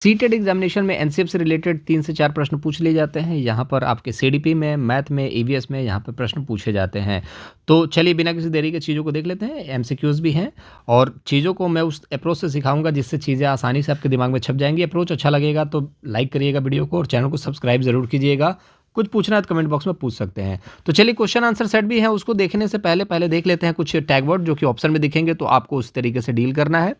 CTET examination में NCF से related 3 से 4 प्रश्न पूछ लिए जाते हैं। यहाँ पर आपके सीडीपी में, मैथ में, ईवीएस में यहाँ पर प्रश्न पूछे जाते हैं। तो चलिए बिना किसी देरी के चीज़ों को देख लेते हैं। एमसीक्यूज़ भी हैं और चीज़ों को मैं उस अप्रोच से सिखाऊंगा जिससे चीज़ें आसानी से आपके दिमाग में छप जाएंगी। अप्रोच अच्छा लगेगा तो लाइक करिएगा वीडियो को और चैनल को सब्सक्राइब जरूर कीजिएगा। कुछ पूछना है तो कमेंट बॉक्स में पूछ सकते हैं। तो चलिए क्वेश्चन आंसर सेट भी है, उसको देखने से पहले देख लेते हैं कुछ टैग वर्ड जो कि ऑप्शन में दिखेंगे, तो आपको उस तरीके से डील करना है।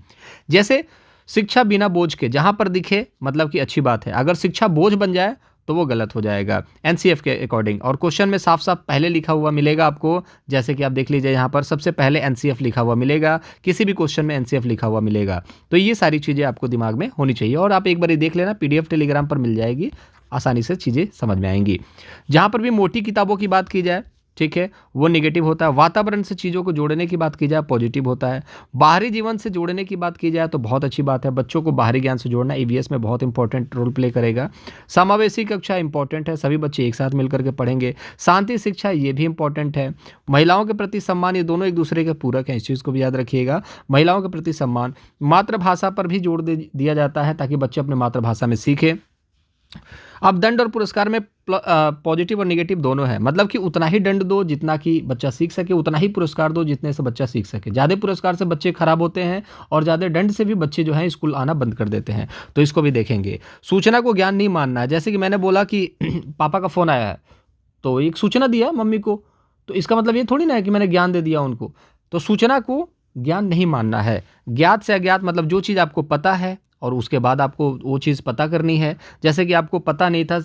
जैसे शिक्षा बिना बोझ के, जहां पर दिखे मतलब कि अच्छी बात है, अगर शिक्षा बोझ बन जाए तो वो गलत हो जाएगा एनसीएफ के अकॉर्डिंग। और क्वेश्चन में साफ साफ पहले लिखा हुआ मिलेगा आपको, जैसे कि आप देख लीजिए यहाँ पर सबसे पहले एनसीएफ लिखा हुआ मिलेगा, किसी भी क्वेश्चन में एनसीएफ लिखा हुआ मिलेगा। तो ये सारी चीज़ें आपको दिमाग में होनी चाहिए और आप एक बार देख लेना, पीडीएफ टेलीग्राम पर मिल जाएगी, आसानी से चीज़ें समझ में आएंगी। जहाँ पर भी मोटी किताबों की बात की जाए, ठीक है, वो नेगेटिव होता है। वातावरण से चीज़ों को जोड़ने की बात की जाए, पॉजिटिव होता है। बाहरी जीवन से जोड़ने की बात की जाए तो बहुत अच्छी बात है। बच्चों को बाहरी ज्ञान से जोड़ना ईवीएस में बहुत इंपॉर्टेंट रोल प्ले करेगा। समावेशी कक्षा इंपॉर्टेंट है, सभी बच्चे एक साथ मिलकर के पढ़ेंगे। शांति शिक्षा ये भी इंपॉर्टेंट है। महिलाओं के प्रति सम्मान, ये दोनों एक दूसरे के पूरक हैं, इस चीज़ को भी याद रखिएगा। महिलाओं के प्रति सम्मान, मातृभाषा पर भी जोड़ दिया जाता है ताकि बच्चे अपने मातृभाषा में सीखें। अब दंड और पुरस्कार में पॉजिटिव और नेगेटिव दोनों है, मतलब कि उतना ही दंड दो जितना कि बच्चा सीख सके, उतना ही पुरस्कार दो जितने से बच्चा सीख सके। ज़्यादा पुरस्कार से बच्चे खराब होते हैं और ज़्यादा दंड से भी बच्चे जो हैं स्कूल आना बंद कर देते हैं, तो इसको भी देखेंगे। सूचना को ज्ञान नहीं मानना है, जैसे कि मैंने बोला कि पापा का फ़ोन आया है तो एक सूचना दिया मम्मी को, तो इसका मतलब ये थोड़ी ना है कि मैंने ज्ञान दे दिया उनको। तो सूचना को ज्ञान नहीं मानना है। ज्ञात से अज्ञात मतलब जो चीज़ आपको पता है और उसके बाद आपको वो चीज़ पता करनी है। जैसे कि आपको पता नहीं था,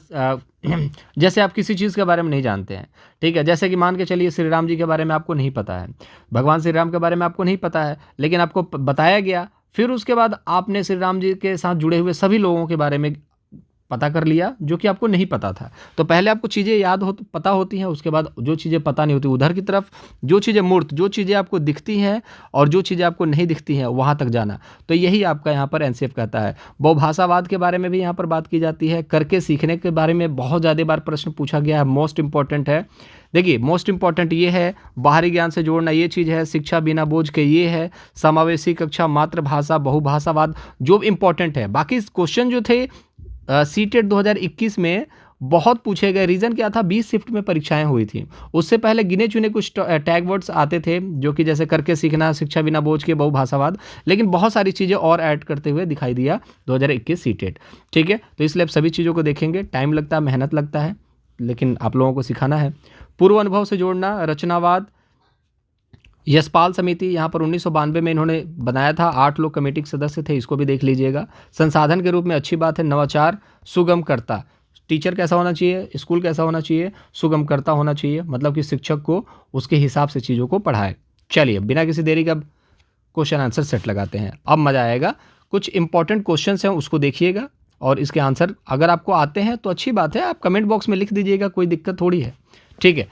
जैसे आप किसी चीज़ के बारे में नहीं जानते हैं, ठीक है, जैसे कि मान के चलिए श्री राम जी के बारे में आपको नहीं पता है, भगवान श्री राम के बारे में आपको नहीं पता है, लेकिन आपको बताया गया, फिर उसके बाद आपने श्री राम जी के साथ जुड़े हुए सभी लोगों के बारे में पता कर लिया जो कि आपको नहीं पता था। तो पहले आपको चीज़ें पता होती हैं, उसके बाद जो चीज़ें पता नहीं होती उधर की तरफ, जो चीज़ें मूर्त, जो चीज़ें आपको दिखती हैं और जो चीज़ें आपको नहीं दिखती हैं वहाँ तक जाना। तो यही आपका यहाँ पर एनसीएफ कहता है। बहुभाषावाद के बारे में भी यहाँ पर बात की जाती है। करके सीखने के बारे में बहुत ज़्यादा बार प्रश्न पूछा गया है, मोस्ट इंपॉर्टेंट है। देखिए मोस्ट इंपॉर्टेंट ये है, बाहरी ज्ञान से जोड़ना ये चीज़ है, शिक्षा बिना बोझ के ये है, समावेशी कक्षा, मातृभाषा, बहुभाषावाद जो इंपॉर्टेंट है। बाकी क्वेश्चन जो थे सीटेट 2021 में बहुत पूछे गए। रीज़न क्या था, 20 शिफ्ट में परीक्षाएं हुई थी, उससे पहले गिने चुने कुछ टैग वर्ड्स आते थे जो कि जैसे करके सीखना, शिक्षा बिना बोझ के, बहुभाषावाद, लेकिन बहुत सारी चीज़ें और ऐड करते हुए दिखाई दिया 2021 सीटेट, ठीक है। तो इसलिए अब सभी चीज़ों को देखेंगे, टाइम लगता है, मेहनत लगता है, लेकिन आप लोगों को सिखाना है। पूर्व अनुभव से जोड़ना, रचनावाद, यशपाल समिति यहाँ पर 1992 में इन्होंने बनाया था, 8 लोग कमेटी के सदस्य थे, इसको भी देख लीजिएगा। संसाधन के रूप में अच्छी बात है। नवाचार, सुगमकर्ता, टीचर कैसा होना चाहिए, स्कूल कैसा होना चाहिए, सुगमकर्ता होना चाहिए, मतलब कि शिक्षक को उसके हिसाब से चीज़ों को पढ़ाए। चलिए बिना किसी देरी का क्वेश्चन आंसर सेट लगाते हैं, अब मज़ा आएगा। कुछ इंपॉर्टेंट क्वेश्चन हैं उसको देखिएगा और इसके आंसर अगर आपको आते हैं तो अच्छी बात है, आप कमेंट बॉक्स में लिख दीजिएगा, कोई दिक्कत थोड़ी है, ठीक है।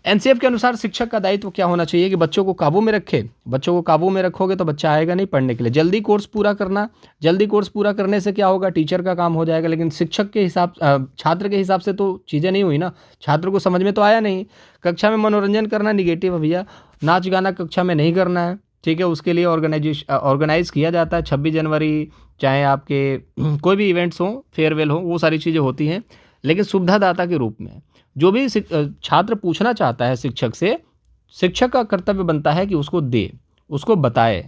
एनसीएफ के अनुसार शिक्षक का दायित्व क्या होना चाहिए कि बच्चों को काबू में रखे। बच्चों को काबू में रखोगे तो बच्चा आएगा नहीं पढ़ने के लिए। जल्दी कोर्स पूरा करना, जल्दी कोर्स पूरा करने से क्या होगा, टीचर का काम हो जाएगा, लेकिन शिक्षक के हिसाब, छात्र के हिसाब से तो चीज़ें नहीं हुई ना, छात्र को समझ में तो आया नहीं। कक्षा में मनोरंजन करना निगेटिव है भैया, नाच गाना कक्षा में नहीं करना है, ठीक है। उसके लिए ऑर्गेनाइज किया जाता है 26 जनवरी, चाहे आपके कोई भी इवेंट्स हों, फेयरवेल हो, वो सारी चीज़ें होती हैं, लेकिन सुविधादाता के रूप में जो भी छात्र पूछना चाहता है शिक्षक से, शिक्षक का कर्तव्य बनता है कि उसको दे, उसको बताए,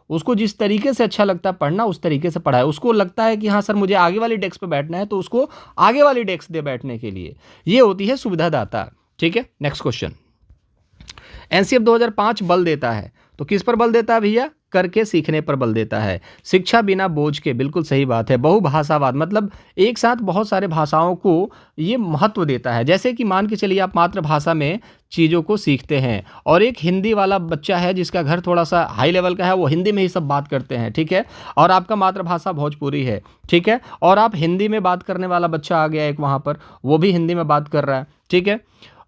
उसको जिस तरीके से अच्छा लगता है पढ़ना उस तरीके से पढ़ाए। उसको लगता है कि हाँ सर मुझे आगे वाली डेस्क पे बैठना है तो उसको आगे वाली डेस्क दे बैठने के लिए, ये होती है सुविधादाता, ठीक है। नेक्स्ट क्वेश्चन, एनसीएफ 2005 बल देता है, तो किस पर बल देता है भैया, करके सीखने पर बल देता है। शिक्षा बिना बोझ के, बिल्कुल सही बात है। बहुभाषावाद मतलब एक साथ बहुत सारे भाषाओं को ये महत्व देता है। जैसे कि मान के चलिए आप मातृभाषा में चीज़ों को सीखते हैं और एक हिंदी वाला बच्चा है जिसका घर थोड़ा सा हाई लेवल का है, वो हिंदी में ही सब बात करते हैं, ठीक है, और आपका मातृभाषा भोजपुरी है, ठीक है, और आप हिंदी में बात करने वाला बच्चा आ गया एक वहाँ पर, वो भी हिंदी में बात कर रहा है, ठीक है।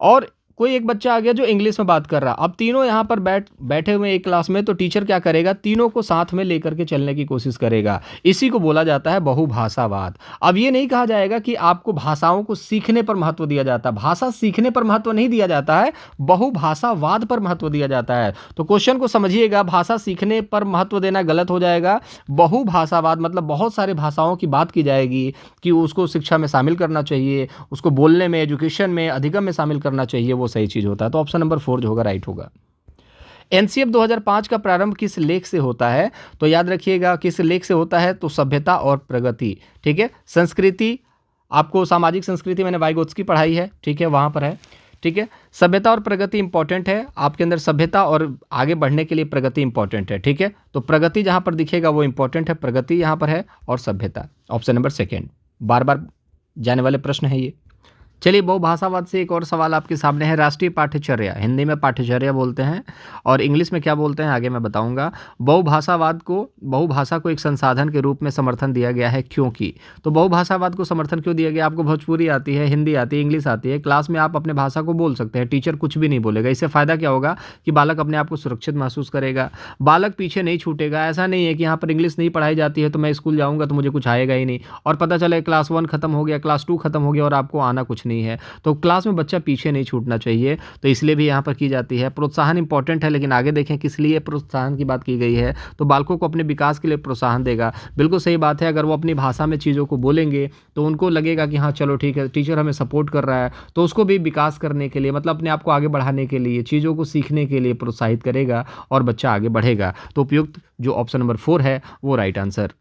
और कोई एक बच्चा आ गया जो इंग्लिश में बात कर रहा, अब तीनों यहाँ पर बैठे हुए एक क्लास में, तो टीचर क्या करेगा, तीनों को साथ में लेकर के चलने की कोशिश करेगा। इसी को बोला जाता है बहुभाषावाद। अब ये नहीं कहा जाएगा कि आपको भाषाओं को सीखने पर महत्व दिया जाता है, भाषा सीखने पर महत्व नहीं दिया जाता है, बहुभाषावाद पर महत्व दिया जाता है। तो क्वेश्चन को समझिएगा, भाषा सीखने पर महत्व देना गलत हो जाएगा। बहुभाषावाद मतलब बहुत सारे भाषाओं की बात की जाएगी कि उसको शिक्षा में शामिल करना चाहिए, उसको बोलने में, एजुकेशन में, अधिगम में शामिल करना चाहिए, वो सही चीज़ होता है। तो ऑप्शन नंबर 4 जो होगा राइट होगा। एनसीएफ 2005 का प्रारंभ किस लेख से होता है? तो याद रखिएगा किस लेख से होता है, तो सभ्यता और प्रगति। ठीक है, संस्कृति, आपको सामाजिक संस्कृति मैंने वाइगोत्स्की पढ़ाई है, ठीक है, वहाँ पर है। ठीक है, सभ्यता और प्रगति इंपॉर्टेंट है, आपके अंदर सभ्यता और आगे बढ़ने के लिए प्रगति इंपॉर्टेंट है। ठीक है, तो प्रगति जहाँ पर दिखेगा वो इंपॉर्टेंट है, प्रगति यहाँ पर है और सभ्यता। ऑप्शन नंबर 2 बार बार जाने वाले प्रश्न है ये। चलिए, बहुभाषावाद से एक और सवाल आपके सामने है। राष्ट्रीय पाठ्यचर्या, हिंदी में पाठ्यचर्या बोलते हैं और इंग्लिश में क्या बोलते हैं आगे मैं बताऊंगा। बहुभाषावाद को, बहुभाषा को एक संसाधन के रूप में समर्थन दिया गया है, क्योंकि, तो बहुभाषावाद को समर्थन क्यों दिया गया? आपको भोजपुरी आती है, हिंदी आती है, इंग्लिश आती है, क्लास में आप अपने भाषा को बोल सकते हैं, टीचर कुछ भी नहीं बोलेगा। इससे फ़ायदा क्या होगा कि बालक अपने आप को सुरक्षित महसूस करेगा, बालक पीछे नहीं छूटेगा। ऐसा नहीं है कि यहाँ पर इंग्लिश नहीं पढ़ाई जाती है तो मैं स्कूल जाऊँगा तो मुझे कुछ आएगा ही नहीं, और पता चले क्लास 1 खत्म हो गया, क्लास 2 खत्म हो गया और आपको आना कुछ नहीं है। तो क्लास में बच्चा पीछे नहीं छूटना चाहिए, तो इसलिए भी यहाँ पर की जाती है। प्रोत्साहन इंपॉर्टेंट है, लेकिन आगे देखें किस लिए प्रोत्साहन की बात की गई है, तो बालकों को अपने विकास के लिए प्रोत्साहन देगा। बिल्कुल सही बात है, अगर वो अपनी भाषा में चीज़ों को बोलेंगे तो उनको लगेगा कि हाँ चलो ठीक है, टीचर हमें सपोर्ट कर रहा है, तो उसको भी विकास करने के लिए, मतलब अपने आप को आगे बढ़ाने के लिए, चीज़ों को सीखने के लिए प्रोत्साहित करेगा और बच्चा आगे बढ़ेगा। तो उपयुक्त जो ऑप्शन नंबर 4 है वो राइट आंसर।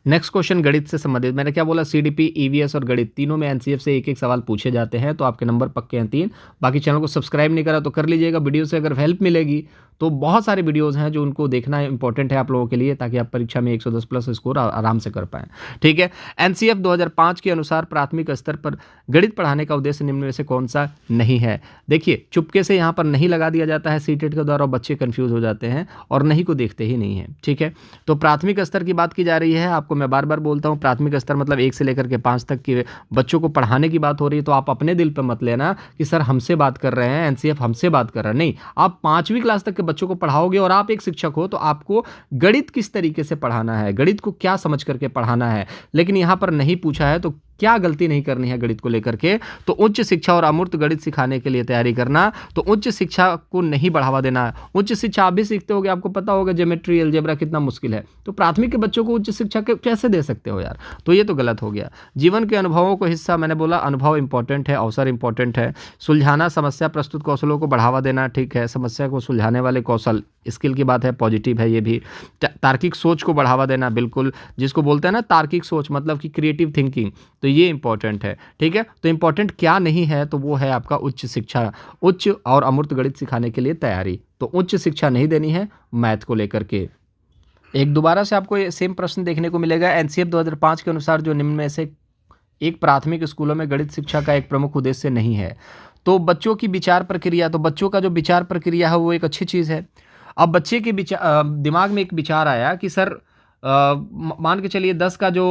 नेक्स्ट क्वेश्चन गणित से संबंधित। मैंने क्या बोला, सीडीपी, ईवीएस और गणित तीनों में एनसीएफ से एक एक सवाल पूछे जाते हैं, तो आपके नंबर पक्के हैं 3। बाकी चैनल को सब्सक्राइब नहीं करा तो कर लीजिएगा। वीडियो से अगर हेल्प मिलेगी तो बहुत सारे वीडियोस हैं जो उनको देखना इंपॉर्टेंट है आप लोगों के लिए, ताकि आप परीक्षा में 110 प्लस स्कोर आराम से कर पाएं। ठीक है, एनसीएफ 2005 के अनुसार प्राथमिक स्तर पर गणित पढ़ाने का उद्देश्य निम्न में से कौन सा नहीं है? देखिए, चुपके से यहाँ पर नहीं लगा दिया जाता है सीटेट के द्वारा, बच्चे कंफ्यूज हो जाते हैं और नहीं को देखते ही नहीं है। ठीक है, तो प्राथमिक स्तर की बात की जा रही है। आपको मैं बार बार बोलता हूँ, प्राथमिक स्तर मतलब 1 से लेकर के 5 तक के बच्चों को पढ़ाने की बात हो रही है। तो आप अपने दिल पर मत लेना कि सर हमसे बात कर रहे हैं, एनसीएफ हमसे बात कर रहा है, नहीं। आप 5वीं क्लास तक के बच्चों को पढ़ाओगे और आप एक शिक्षक हो तो आपको गणित किस तरीके से पढ़ाना है, गणित को क्या समझ करके पढ़ाना है। लेकिन यहाँ पर नहीं पूछा है तो क्या गलती नहीं करनी है गणित को लेकर के, तो उच्च शिक्षा और अमूर्त गणित सिखाने के लिए तैयारी करना, तो उच्च शिक्षा को नहीं बढ़ावा देना। उच्च शिक्षा आप भी सीखते होगे, आपको पता होगा ज्योमेट्री, अलजेब्रा कितना मुश्किल है, तो प्राथमिक के बच्चों को उच्च शिक्षा कैसे दे सकते हो यार? तो ये तो गलत हो गया। जीवन के अनुभवों को हिस्सा, मैंने बोला अनुभव इंपॉर्टेंट है, अवसर इंपॉर्टेंट है। सुलझाना, समस्या प्रस्तुत कौशलों को बढ़ावा देना, ठीक है, समस्या को सुलझाने वाले कौशल, स्किल की बात है, पॉजिटिव है ये भी। तार्किक सोच को बढ़ावा देना, बिल्कुल, जिसको बोलते हैं ना तार्किक सोच, मतलब कि क्रिएटिव थिंकिंग, तो ये इंपॉर्टेंट है। ठीक है, तो इंपॉर्टेंट क्या नहीं है, तो वो है आपका उच्च शिक्षा, उच्च और अमूर्त गणित सिखाने के लिए तैयारी। तो उच्च शिक्षा नहीं देनी है मैथ को लेकर के। एक दोबारा से आपको ये सेम प्रश्न देखने को मिलेगा। एनसीएफ 2005 के अनुसार जो निम्न में से एक प्राथमिक स्कूलों में गणित शिक्षा का एक प्रमुख उद्देश्य नहीं है, तो बच्चों की विचार प्रक्रिया, तो बच्चों का जो विचार प्रक्रिया है वो एक अच्छी चीज़ है। अब बच्चे के दिमाग में एक विचार आया कि सर मान के चलिए 10 का जो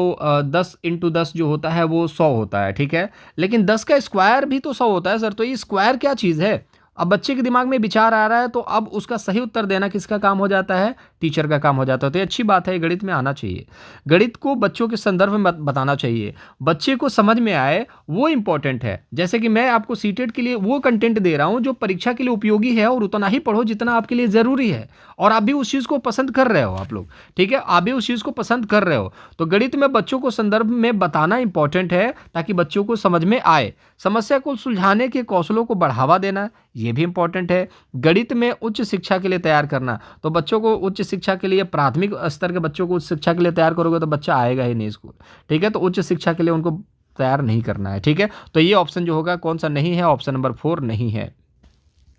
10 × 10 जो होता है वो 100 होता है, ठीक है, लेकिन 10 का स्क्वायर भी तो 100 होता है सर, तो ये स्क्वायर क्या चीज़ है? अब बच्चे के दिमाग में विचार आ रहा है, तो अब उसका सही उत्तर देना किसका काम हो जाता है? टीचर का काम हो जाता है। तो ये अच्छी बात है, गणित में आना चाहिए। गणित को बच्चों के संदर्भ में बताना चाहिए, बच्चे को समझ में आए, वो इंपॉर्टेंट है। जैसे कि मैं आपको सीटेट के लिए वो कंटेंट दे रहा हूँ जो परीक्षा के लिए उपयोगी है, और उतना ही पढ़ो जितना आपके लिए ज़रूरी है, और आप भी उस चीज़ को पसंद कर रहे हो आप लोग, ठीक है, आप भी उस चीज़ को पसंद कर रहे हो। तो गणित में बच्चों को संदर्भ में बताना इंपॉर्टेंट है, ताकि बच्चों को समझ में आए। समस्या को सुलझाने के कौशलों को बढ़ावा देना, ये भी इंपॉर्टेंट है। गणित में उच्च शिक्षा के लिए तैयार करना, तो बच्चों को उच्च शिक्षा के लिए, प्राथमिक स्तर के बच्चों को उच्च शिक्षा के लिए तैयार करोगे तो बच्चा आएगा ही नहीं स्कूल, ठीक है, तो उच्च शिक्षा के लिए उनको तैयार नहीं करना है। ठीक है, तो ये ऑप्शन जो होगा कौन सा नहीं है? ऑप्शन नंबर 4 नहीं है।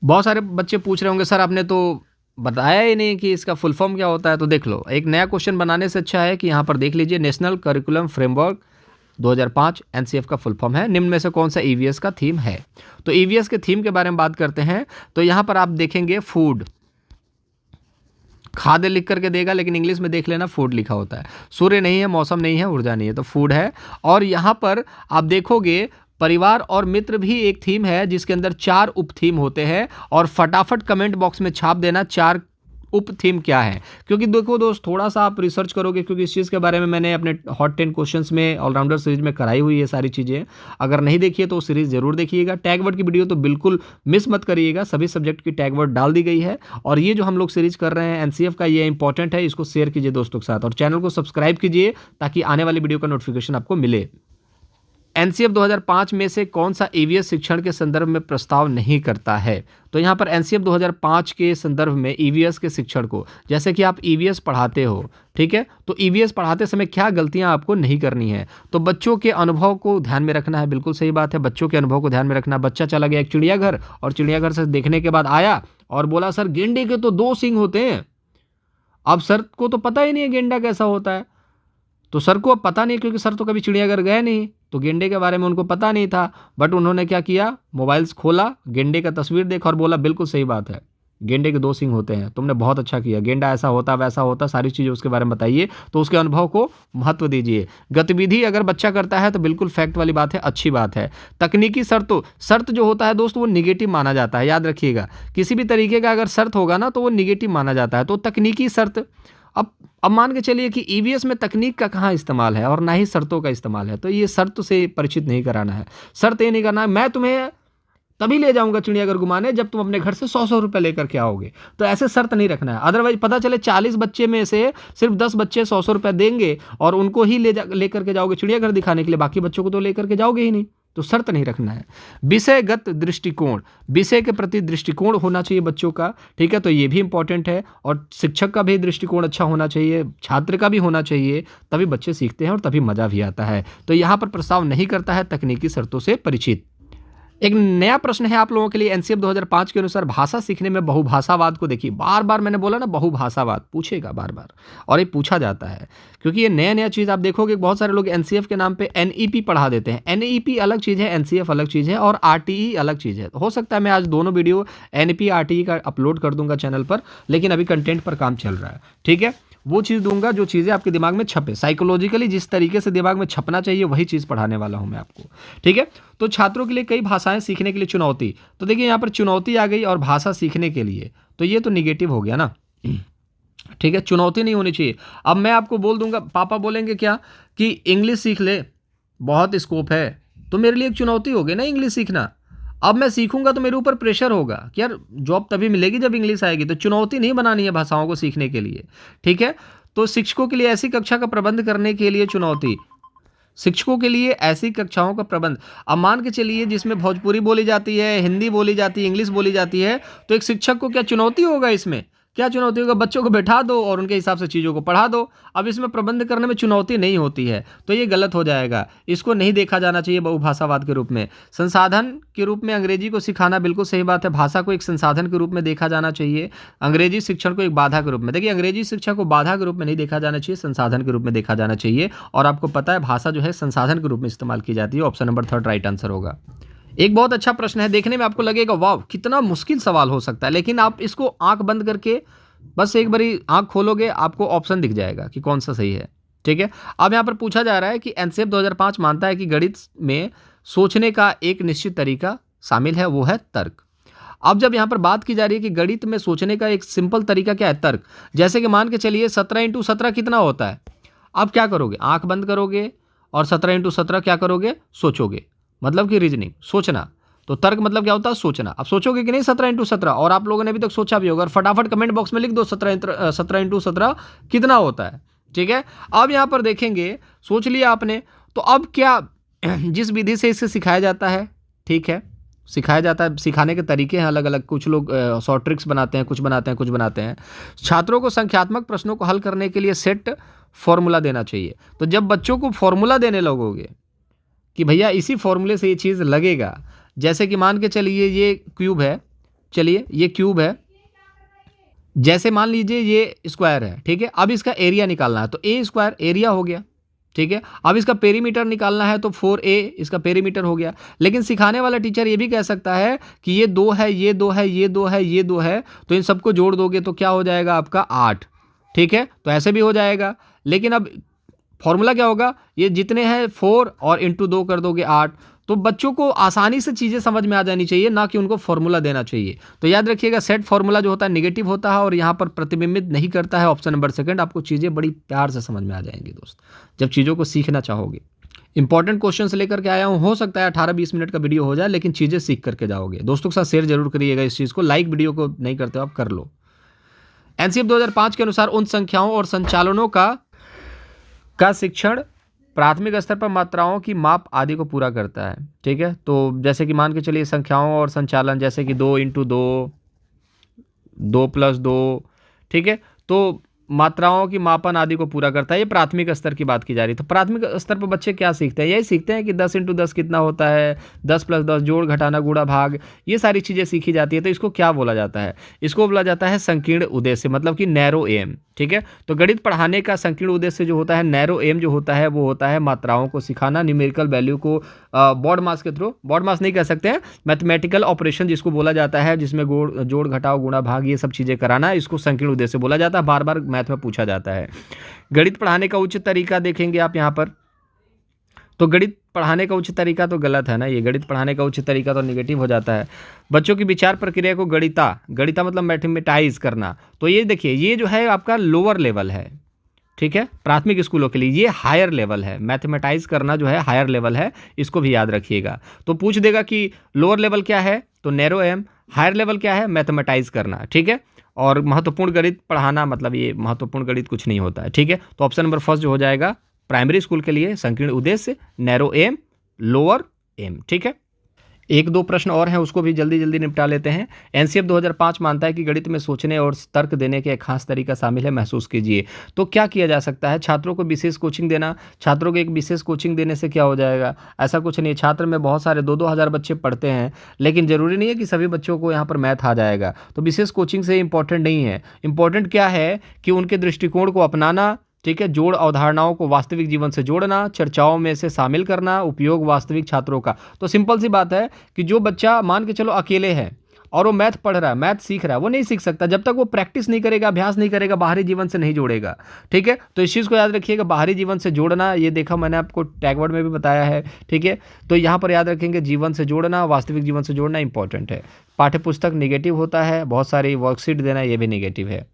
बहुत सारे बच्चे पूछ रहे होंगे सर आपने तो बताया ही नहीं कि इसका फुल फॉर्म क्या होता है। तो देख लो, एक नया क्वेश्चन बनाने से अच्छा है कि यहाँ पर देख लीजिए, नेशनल करिकुलम फ्रेमवर्क 2005 एनसीएफ का फुल फॉर्म है। निम्न में से कौन सा ईवीएस का थीम है? तो ईवीएस के थीम के बारे में बात करते हैं, तो यहाँ पर आप देखेंगे फूड, खाद्य लिख करके देगा, लेकिन इंग्लिश में देख लेना फूड लिखा होता है। सूर्य नहीं है, मौसम नहीं है, ऊर्जा नहीं है, तो फूड है। और यहाँ पर आप देखोगे परिवार और मित्र भी एक थीम है जिसके अंदर 4 उप थीम होते हैं, और फटाफट कमेंट बॉक्स में छाप देना 4 उप थीम क्या है। क्योंकि देखो दोस्त, थोड़ा सा आप रिसर्च करोगे, क्योंकि इस चीज़ के बारे में मैंने अपने हॉट 10 क्वेश्चंस में ऑलराउंडर सीरीज में कराई हुई है सारी चीज़ें। अगर नहीं देखिए तो सीरीज जरूर देखिएगा। टैग वर्ड की वीडियो तो बिल्कुल मिस मत करिएगा, सभी सब्जेक्ट की टैग वर्ड डाल दी गई है। और ये जो हम लोग सीरीज कर रहे हैं एनसीएफ का, ये इंपॉर्टेंट है, इसको शेयर कीजिए दोस्तों के साथ, और चैनल को सब्सक्राइब कीजिए ताकि आने वाली वीडियो का नोटिफिकेशन आपको मिले। एनसीएफ 2005 में से कौन सा ईवीएस शिक्षण के संदर्भ में प्रस्ताव नहीं करता है? तो यहाँ पर एनसीएफ 2005 के संदर्भ में ईवीएस के शिक्षण को, जैसे कि आप ईवीएस पढ़ाते हो, ठीक है, तो ईवीएस पढ़ाते समय क्या गलतियां आपको नहीं करनी है? तो बच्चों के अनुभव को ध्यान में रखना है, बिल्कुल सही बात है, बच्चों के अनुभव को ध्यान में रखना। बच्चा चला गया एक चिड़ियाघर, और चिड़ियाघर से देखने के बाद आया और बोला सर गेंडे के तो 2 सींग होते हैं। अब सर को तो पता ही नहीं है गेंडा कैसा होता है, तो सर को अब पता नहीं, क्योंकि सर तो कभी चिड़ियाघर गए नहीं, तो गेंडे के बारे में उनको पता नहीं था। बट उन्होंने क्या किया, मोबाइल्स खोला, गेंडे का तस्वीर देखा और बोला बिल्कुल सही बात है, गेंडे के 2 सींग होते हैं, तुमने बहुत अच्छा किया, गेंडा ऐसा होता वैसा होता, सारी चीज़ें उसके बारे में बताइए। तो उसके अनुभव को महत्व दीजिए। गतिविधि अगर बच्चा करता है तो बिल्कुल फैक्ट वाली बात है, अच्छी बात है। तकनीकी शर्त जो होता है दोस्त, वो निगेटिव माना जाता है, याद रखिएगा। किसी भी तरीके का अगर शर्त होगा ना तो वो निगेटिव माना जाता है। तो तकनीकी शर्त, अब मान के चलिए कि ईवीएस में तकनीक का कहाँ इस्तेमाल है और ना ही शर्तों का इस्तेमाल है, तो ये शर्त से परिचित नहीं कराना है। शर्त ये नहीं करना है मैं तुम्हें तभी ले जाऊंगा चिड़ियाघर घुमाने जब तुम अपने घर से 100 रुपए लेकर के आओगे, तो ऐसे शर्त नहीं रखना है। अदरवाइज पता चले 40 बच्चे में से सिर्फ 10 बच्चे 100 रुपए देंगे और उनको ही लेकर के जाओगे चिड़ियाघर दिखाने के लिए, बाकी बच्चों को तो लेकर के जाओगे ही नहीं। तो शर्त नहीं रखना है। विषयगत दृष्टिकोण, विषय के प्रति दृष्टिकोण होना चाहिए बच्चों का, ठीक है, तो ये भी इंपॉर्टेंट है। और शिक्षक का भी दृष्टिकोण अच्छा होना चाहिए, छात्र का भी होना चाहिए, तभी बच्चे सीखते हैं और तभी मजा भी आता है। तो यहाँ पर प्रस्ताव नहीं करता है तकनीकी शर्तों से परिचित। एक नया प्रश्न है आप लोगों के लिए एनसीएफ 2005 के अनुसार भाषा सीखने में बहुभाषावाद को देखिए। बार बार मैंने बोला ना, बहुभाषावाद पूछेगा बार बार, और ये पूछा जाता है क्योंकि ये नया चीज़ आप देखोगे। बहुत सारे लोग एनसीएफ के नाम पे एनईपी पढ़ा देते हैं। एनईपी अलग चीज़ है, एनसीएफ अलग चीज़ है, और आरटीई अलग चीज़ है। हो सकता है मैं आज दोनों वीडियो एनईपी आरटीई का अपलोड कर दूंगा चैनल पर, लेकिन अभी कंटेंट पर काम चल रहा है, ठीक है। वो चीज़ दूंगा जो चीज़ें आपके दिमाग में छपे, साइकोलॉजिकली जिस तरीके से दिमाग में छपना चाहिए वही चीज़ पढ़ाने वाला हूं मैं आपको, ठीक है। तो छात्रों के लिए कई भाषाएं सीखने के लिए चुनौती, तो देखिए यहाँ पर चुनौती आ गई और भाषा सीखने के लिए, तो ये तो निगेटिव हो गया ना, ठीक है, चुनौती नहीं होनी चाहिए। अब मैं आपको बोल दूंगा, पापा बोलेंगे क्या कि इंग्लिश सीख ले, बहुत स्कोप है, तो मेरे लिए एक चुनौती हो गई ना इंग्लिश सीखना। अब मैं सीखूंगा तो मेरे ऊपर प्रेशर होगा कि यार जॉब तभी मिलेगी जब इंग्लिश आएगी। तो चुनौती नहीं बनानी है भाषाओं को सीखने के लिए, ठीक है। तो शिक्षकों के लिए ऐसी कक्षा का प्रबंध करने के लिए चुनौती, शिक्षकों के लिए ऐसी कक्षाओं का प्रबंध। अब मान के चलिए जिसमें भोजपुरी बोली जाती है, हिंदी बोली जाती है, इंग्लिश बोली जाती है, तो एक शिक्षक को क्या चुनौती होगा? इसमें क्या चुनौती होगा? बच्चों को बैठा दो और उनके हिसाब से चीज़ों को पढ़ा दो। अब इसमें प्रबंध करने में चुनौती नहीं होती है, तो ये गलत हो जाएगा। इसको नहीं देखा जाना चाहिए बहुभाषावाद के रूप में। संसाधन के रूप में अंग्रेजी को सिखाना बिल्कुल सही बात है, भाषा को एक संसाधन के रूप में देखा जाना चाहिए, अंग्रेजी शिक्षण को एक बाधा के रूप में। देखिए अंग्रेजी शिक्षा को बाधा के रूप में नहीं देखा जाना चाहिए, संसाधन के रूप में देखा जाना चाहिए। और आपको पता है भाषा जो है संसाधन के रूप में इस्तेमाल की जाती है। ऑप्शन नंबर 3 राइट आंसर होगा। एक बहुत अच्छा प्रश्न है, देखने में आपको लगेगा वाह कितना मुश्किल सवाल हो सकता है, लेकिन आप इसको आंख बंद करके बस एक बारी आंख खोलोगे आपको ऑप्शन दिख जाएगा कि कौन सा सही है, ठीक है। अब यहाँ पर पूछा जा रहा है कि एनसीएफ 2005 मानता है कि गणित में सोचने का एक निश्चित तरीका शामिल है, वो है तर्क। अब जब यहाँ पर बात की जा रही है कि गणित में सोचने का एक सिंपल तरीका क्या है, तर्क। जैसे कि मान के चलिए 17 × 17 कितना होता है, आप क्या करोगे? आंख बंद करोगे और 17 × 17 क्या करोगे? सोचोगे, मतलब कि रीजनिंग, सोचना। तो तर्क मतलब क्या होता है? सोचना। अब सोचोगे कि नहीं 17 × 17, और आप लोगों ने अभी तक सोचा भी होगा, और फटाफट कमेंट बॉक्स में लिख दो 17 × 17 कितना होता है, ठीक है। अब यहाँ पर देखेंगे, सोच लिया आपने, तो अब क्या जिस विधि से इसे सिखाया जाता है, ठीक है, सिखाया जाता है, सिखाने के तरीके हैं अलग अलग, कुछ लोग शॉर्ट ट्रिक्स बनाते हैं, कुछ बनाते हैं। छात्रों को संख्यात्मक प्रश्नों को हल करने के लिए सेट फॉर्मूला देना चाहिए। तो जब बच्चों को फॉर्मूला देने लगोगे कि भैया इसी फॉर्मूले से ये चीज़ लगेगा, जैसे कि मान के चलिए ये क्यूब है, चलिए ये क्यूब है, जैसे मान लीजिए ये स्क्वायर है, ठीक है। अब इसका एरिया निकालना है, तो a² एरिया हो गया, ठीक है। अब इसका पेरीमीटर निकालना है, तो 4a इसका पेरीमीटर हो गया। लेकिन सिखाने वाला टीचर ये भी कह सकता है कि ये 2 है, ये 2 है, ये 2 है, ये 2 है, तो इन सबको जोड़ दोगे तो क्या हो जाएगा आपका 8, ठीक है। तो ऐसे भी हो जाएगा, लेकिन अब फॉर्मूला क्या होगा? ये जितने हैं 4 और इंटू 2 कर दोगे 8, तो बच्चों को आसानी से चीज़ें समझ में आ जानी चाहिए, ना कि उनको फॉर्मूला देना चाहिए। तो याद रखिएगा, सेट फॉर्मूला जो होता है नेगेटिव होता है और यहाँ पर प्रतिबिंबित नहीं करता है। ऑप्शन नंबर सेकंड, आपको चीज़ें बड़ी प्यार से समझ में आ जाएंगी दोस्त, जब चीज़ों को सीखना चाहोगे। इंपॉर्टेंट क्वेश्चन से लेकर के आया हूँ, हो सकता है 18-20 मिनट का वीडियो हो जाए, लेकिन चीज़ें सीख करके जाओगे। दोस्तों के साथ शेयर जरूर करिएगा इस चीज़ को, लाइक वीडियो को नहीं करते हो आप कर लो। एनसीएफ 2005 के अनुसार उन संख्याओं और संचालनों का शिक्षण प्राथमिक स्तर पर मात्राओं की माप आदि को पूरा करता है। ठीक है, तो जैसे कि मान के चलिए संख्याओं और संचालन, जैसे कि 2 × 2, 2 + 2, ठीक है, तो मात्राओं की मापन आदि को पूरा करता है। ये प्राथमिक स्तर की बात की जा रही है। तो प्राथमिक स्तर पर बच्चे क्या सीखते हैं? यही सीखते हैं कि 10 × 10 कितना होता है, 10 + 10 जोड़ घटाना गुणा भाग, ये सारी चीज़ें सीखी जाती है। तो इसको क्या बोला जाता है? इसको बोला जाता है संकीर्ण उद्देश्य, मतलब कि नैरो एम। ठीक है, तो गणित पढ़ाने का संकीर्ण उद्देश्य जो होता है, नैरो एम जो होता है, वो होता है मात्राओं को सिखाना, न्यूमेरिकल वैल्यू को बॉड मास के थ्रू, बॉड मास नहीं कह सकते हैं, मैथमेटिकल ऑपरेशन जिसको बोला जाता है, जिसमें जोड़ घटाव गुणा भाग ये सब चीज़ें कराना, इसको संकीर्ण उद्देश्य बोला जाता है। बार बार मैथ में पूछा जाता है। गणित पढ़ाने का उचित तरीका देखेंगे आप यहाँ पर, तो गणित पढ़ाने का उचित तरीका तो गलत है ना, ये गणित पढ़ाने का उचित तरीका तो नेगेटिव हो जाता है। बच्चों की विचार प्रक्रिया को गणिता मतलब मैथमेटाइज करना, तो ये देखिए, ये जो है आपका लोअर लेवल है। ठीक है, प्राथमिक स्कूलों के लिए ये हायर लेवल है। मैथमेटाइज करना जो है हायर लेवल है, इसको भी याद रखिएगा। तो पूछ देगा कि लोअर लेवल क्या है, तो नैरो एम, हायर लेवल क्या है, मैथमेटाइज करना। ठीक है, और महत्वपूर्ण गणित पढ़ाना, मतलब ये महत्वपूर्ण गणित कुछ नहीं होता है। ठीक है, तो ऑप्शन नंबर फर्स्ट जो हो जाएगा प्राइमरी स्कूल के लिए संकीर्ण उद्देश्य, नैरो एम, लोअर एम। ठीक है, 1-2 प्रश्न और हैं, उसको भी जल्दी जल्दी निपटा लेते हैं। एनसीएफ 2005 मानता है कि गणित में सोचने और तर्क देने के एक खास तरीका शामिल है, महसूस कीजिए। तो क्या किया जा सकता है? छात्रों को विशेष कोचिंग देना। छात्रों को एक विशेष कोचिंग देने से क्या हो जाएगा? ऐसा कुछ नहीं है। छात्र में बहुत सारे 2-2 हज़ार बच्चे पढ़ते हैं, लेकिन ज़रूरी नहीं है कि सभी बच्चों को यहाँ पर मैथ आ जाएगा। तो विशेष कोचिंग से इंपॉर्टेंट नहीं है। इंपॉर्टेंट क्या है कि उनके दृष्टिकोण को अपनाना। ठीक है, जोड़ अवधारणाओं को वास्तविक जीवन से जोड़ना, चर्चाओं में से शामिल करना, उपयोग वास्तविक छात्रों का। तो सिंपल सी बात है कि जो बच्चा मान के चलो अकेले है और वो मैथ पढ़ रहा है, मैथ सीख रहा है, वो नहीं सीख सकता जब तक वो प्रैक्टिस नहीं करेगा, अभ्यास नहीं करेगा, बाहरी जीवन से नहीं जोड़ेगा। ठीक है, तो इस चीज़ को याद रखिएगा, बाहरी जीवन से जोड़ना, ये देखा मैंने आपको टैगवर्ड में भी बताया है। ठीक है, तो यहाँ पर याद रखेंगे जीवन से जोड़ना, वास्तविक जीवन से जोड़ना इंपॉर्टेंट है। पाठ्य पुस्तक निगेटिव होता है, बहुत सारी वर्कशीट देना ये भी निगेटिव है।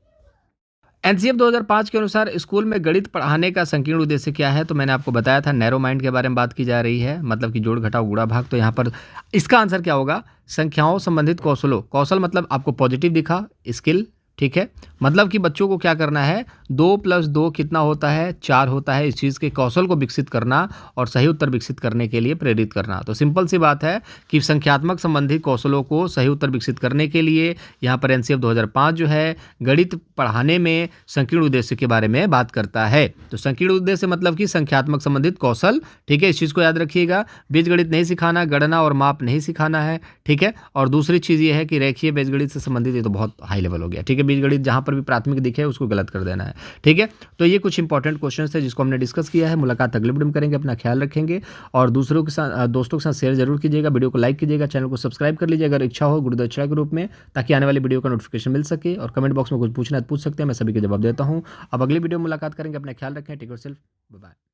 एनसीएफ 2005 के अनुसार स्कूल में गणित पढ़ाने का संकीर्ण उद्देश्य क्या है? तो मैंने आपको बताया था, नैरो माइंड के बारे में बात की जा रही है, मतलब कि जोड़ घटाव गुणा भाग। तो यहाँ पर इसका आंसर क्या होगा? संख्याओं संबंधित कौशलों। कौशल मतलब आपको पॉजिटिव दिखा, स्किल। ठीक है, मतलब कि बच्चों को क्या करना है, 2 + 2 कितना होता है, 4 होता है। इस चीज़ के कौशल को विकसित करना और सही उत्तर विकसित करने के लिए प्रेरित करना। तो सिंपल सी बात है कि संख्यात्मक संबंधित कौशलों को सही उत्तर विकसित करने के लिए यहाँ पर एनसीएफ 2005 जो है गणित पढ़ाने में संकीर्ण उद्देश्य के बारे में बात करता है। तो संकीर्ण उद्देश्य मतलब कि संख्यात्मक संबंधित कौशल। ठीक है, इस चीज़ को याद रखिएगा। बीजगणित नहीं सिखाना, गणना और माप नहीं सिखाना है। ठीक है, और दूसरी चीज़ ये है कि रेखीय बीजगणित से संबंधित, ये तो बहुत हाई लेवल हो गया। ठीक है, बीजगणित जहाँ पर भी प्राथमिक दिखे उसको गलत कर देना है। ठीक है, तो ये कुछ इंपॉर्टेंट क्वेश्चंस थे जिसको हमने डिस्कस किया है। मुलाकात अगले वीडियो में करेंगे। अपना ख्याल रखेंगे और दूसरों के साथ, दोस्तों के साथ शेयर जरूर कीजिएगा। वीडियो को लाइक कीजिएगा, चैनल को सब्सक्राइब कर लीजिएगा अगर इच्छा हो गुरुदक्षिणा के रूप में, ताकि आने वाली वीडियो का नोटिफिकेशन मिल सके। और कमेंट बॉक्स में कुछ पूछना है तो पूछ सकते हैं, मैं सभी के जवाब देता हूँ। अब अगली वीडियो में मुलाकात करेंगे। अपना ख्याल रखें। Take care self, bye bye.